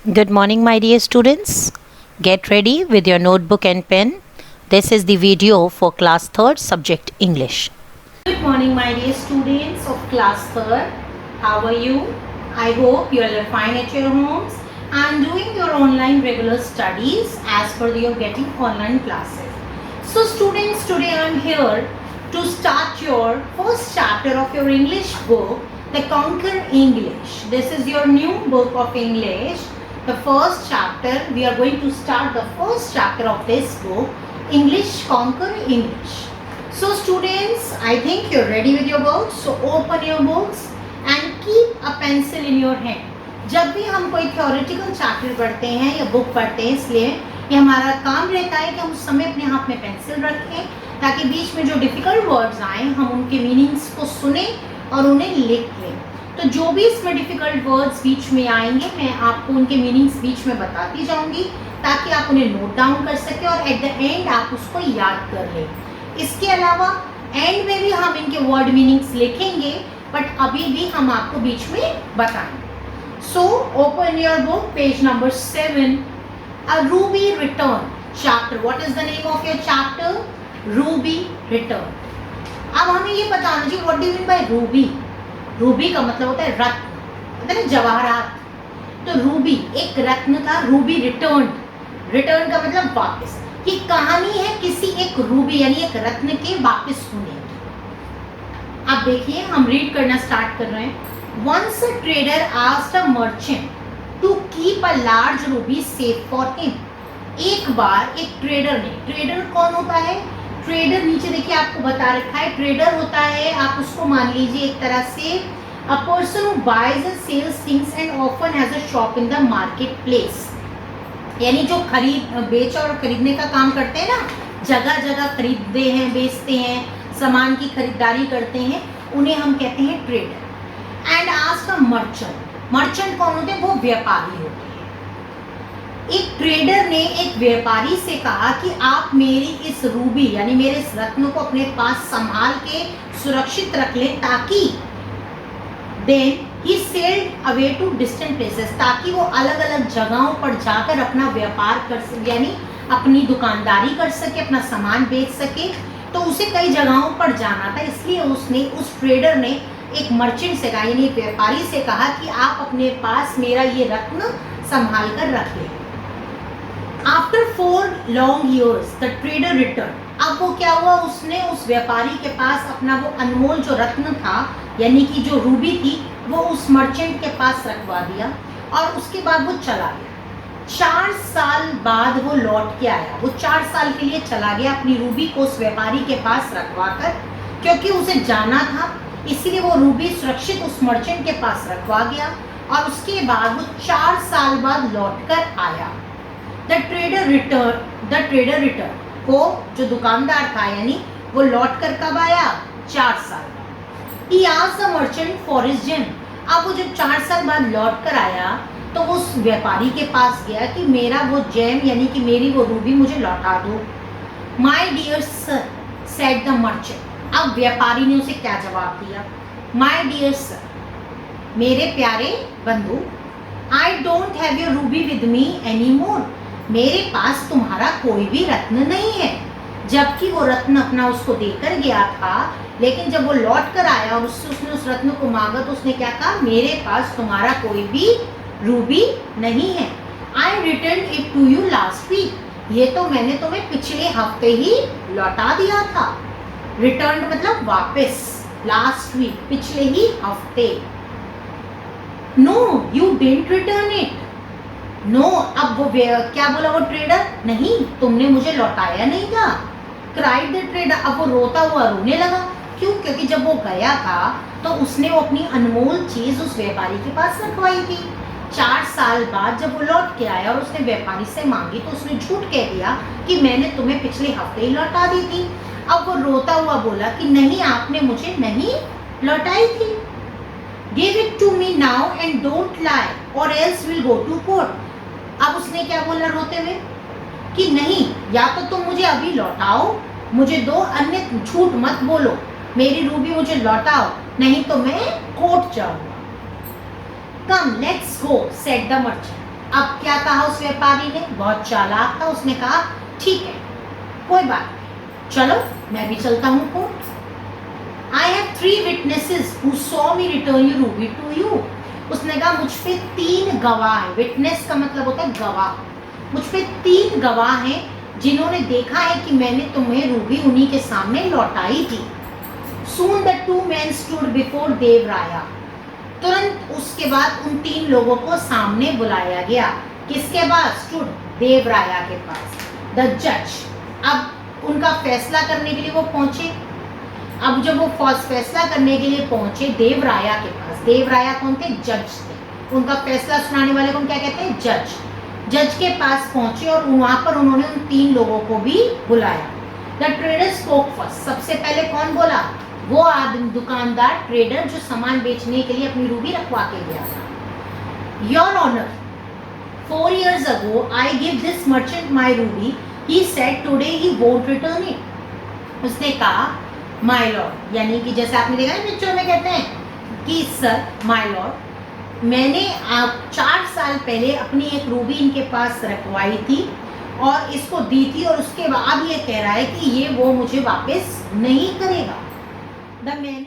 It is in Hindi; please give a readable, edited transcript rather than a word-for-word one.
Good morning, my dear students. Get ready with your notebook and pen. This is the video for class 3rd, subject English. Good morning, my dear students of class 3rd. How are you? I hope you are fine at your homes and doing your online regular studies as per your getting online classes. So students, today I am here to start your first chapter of your English book, The Conquer English. This is your new book of English. The first chapter, we are going to start the first chapter of this book, English Conquer English. So students, I think you're ready with your books. So open your books and keep a pencil in your hand. जब भी हम कोई theoretical chapter पढ़ते हैं या book पढ़ते हैं, इसलिए ये हमारा काम रहता है कि हम उस समय अपने हाथ में पेंसिल रखें ताकि बीच में जो डिफिकल्ट वर्ड्स आए हम उनके मीनिंग्स को सुने और उन्हें लिख लें. तो जो भी इसमें डिफिकल्ट वर्ड्स बीच में आएंगे मैं आपको उनके मीनिंग्स बीच में बताती जाऊंगी ताकि आप उन्हें नोट डाउन कर सकें और एट द एंड आप उसको याद कर लें. इसके अलावा एंड में भी हम इनके वर्ड मीनिंग्स लिखेंगे बट अभी भी हम आपको बीच में बताएंगे. So open your book, page number 7, A Ruby Return chapter. What is the name of your chapter? Ruby Return. अब हमें ये बताना चाहिए what do you mean by Ruby? Ruby का मतलब होता है रत्न, मतलब है जवाहरात. तो रूबी एक रत्न था. रूबी रिटर्न, रिटर्न का मतलब वापस. ये कहानी है किसी एक रूबी यानी एक रत्न के वापस होने की. अब देखिए हम रीड करना स्टार्ट कर रहे हैं. Once a trader asked a merchant to keep a large ruby safe for him. एक बार एक ट्रेडर ने, ट्रेडर कौन होता है? ट्रेडर नीचे देखिए आपको बता रखा है. ट्रेडर होता है, आप उसको मान लीजिए एक तरह से a person who buys and sells things and often has a shop in the market place. यानी जो खरीद बेच और खरीदने का काम करते हैं ना, जगह जगह खरीदते हैं, बेचते हैं, सामान की खरीदारी करते हैं, उन्हें हम कहते हैं trader. And asked a merchant. Merchant कौन होते हैं? वो व्यापारी होते हैं. एक ट्रेडर ने एक व्यापारी से कहा कि आप मेरी इस रूबी यानी मेरे इस रत्न को अपने पास संभाल के सुरक्षित रख लें ताकि then he sold away to distant places, ताकि वो अलग अलग जगहों पर जाकर अपना व्यापार कर सके यानी अपनी दुकानदारी कर सके, अपना सामान बेच सके. तो उसे कई जगहों पर जाना था, इसलिए उसने उस ट्रेडर ने एक मर्चेंट से कहा यानी एक व्यापारी से कहा कि आप अपने पास मेरा ये रत्न संभाल कर रख लें. After 4 long years, the trader returned. अब वो क्या हुआ, उसने उस व्यापारी के पास अपना वो अनमोल जो रत्न था यानी कि जो रूबी थी वो उस मर्चेंट के पास रखवा दिया और उसके बाद वो चला गया. 4 साल बाद वो लौट के आया. वो 4 साल के लिए चला गया अपनी रूबी को उस व्यापारी के पास रखवा कर, क्योंकि उसे जाना था इसीलिए वो रूबी सुरक्षित उस मर्चेंट के पास रखवा गया और उसके बाद वो 4 साल बाद लौट कर आया. The trader returned. वो जो दुकानदार था यानी वो लौट कर कब आया? 4 साल बाद. He asked the merchant for his gem. अब वो जब 4 साल बाद लौट कर आया तो वो उस व्यापारी के पास गया कि मेरा वो जेम यानी कि मेरी वो रूबी मुझे लौटा दो. My dear sir, said the merchant. अब व्यापारी ने उसे क्या जवाब दिया? My dear sir, मेरे प्यारे बंधु, I don't have your ruby with me anymore. मेरे पास तुम्हारा कोई भी रत्न नहीं है. जबकि वो रत्न अपना उसको देकर गया था, लेकिन जब वो लौट कर आया और उसने उस रत्न को मांगा तो उसने क्या कहा? मेरे पास तुम्हारा कोई भी रूबी नहीं है. I returned it to you last week. ये तो मैंने तुम्हें पिछले हफ्ते ही लौटा दिया था. Returned मतलब वापस. Last week पिछले ही हफ्ते. No, you didn't return it. No अब वो क्या बोला वो ट्रेडर? नहीं, तुमने मुझे लौटाया नहीं था. Cried the trader. अब वो रोता हुआ रोने लगा. क्यों? क्योंकि जब वो गया था तो उसने वो अपनी अनमोल चीज उस व्यापारी के पास रखवाई थी. 4 साल बाद जब वो लौट के आया और उसने व्यापारी से मांगी तो उसने झूठ कह दिया कि मैंने तुम्हें पिछले हफ्ते ही लौटा दी थी. अब वो रोता हुआ बोला कि नहीं, आपने मुझे नहीं लौटाई थी. Give it to me now and don't lie or else will go to court. अब उसने क्या बोला रोते हुए कि नहीं, या तो तुम मुझे अभी लौटाओ, मुझे दो, अन्य झूठ मत बोलो, मेरी रूबी मुझे लौटाओ, नहीं तो मैं कोर्ट जाऊंगा. Come let's go, said the merchant. अब क्या कहा उस व्यापारी ने, बहुत चालाक था, उसने कहा ठीक है कोई बात नहीं, चलो मैं भी चलता हूँ court. I have 3 witnesses who saw me return your ruby to you। उसने कहा मुझ पे 3 गवाह हैं। विटनेस का मतलब होता है गवाह। मुझ पे 3 गवाह हैं जिन्होंने देखा है कि मैंने तुम्हें रूबी उन्हीं के सामने लौटाई थी। Soon the 2 men stood before देवराया। तुरंत उसके बाद उन 3 लोगों को सामने बुलाया गया। किसके पास? स्टूड, देवराया के पास। द जज, अब उनका फैसला करने के लिए वो पहुंचे। अब जब वो फैसला करने के लिए पहुंचे देवराया के पास, देवराया कौन थे? जज थे। उनका फैसला सुनाने वाले को क्या कहते हैं? जज। जज के पास पहुंचे और वहां पर उन्होंने उन 3 लोगों को भी बुलाया। The trader spoke first. सबसे पहले कौन बोला? वो आदमी, दुकानदार, ट्रेडर जो सामान बेचने के लिए अपनी रूबी रखवा के गया था। Your honour, 4 years ago I gave this merchant my ruby, he said today he won't return it। उसने कहा माय लॉर्ड, यानी कि जैसे आपने देखा ना पिक्चर में कहते हैं कि सर, माय लॉर्ड, मैंने 4 साल पहले अपनी एक रूबी इनके पास रखवाई थी और इसको दी थी, और उसके बाद ये कह रहा है कि ये वो मुझे वापस नहीं करेगा। The man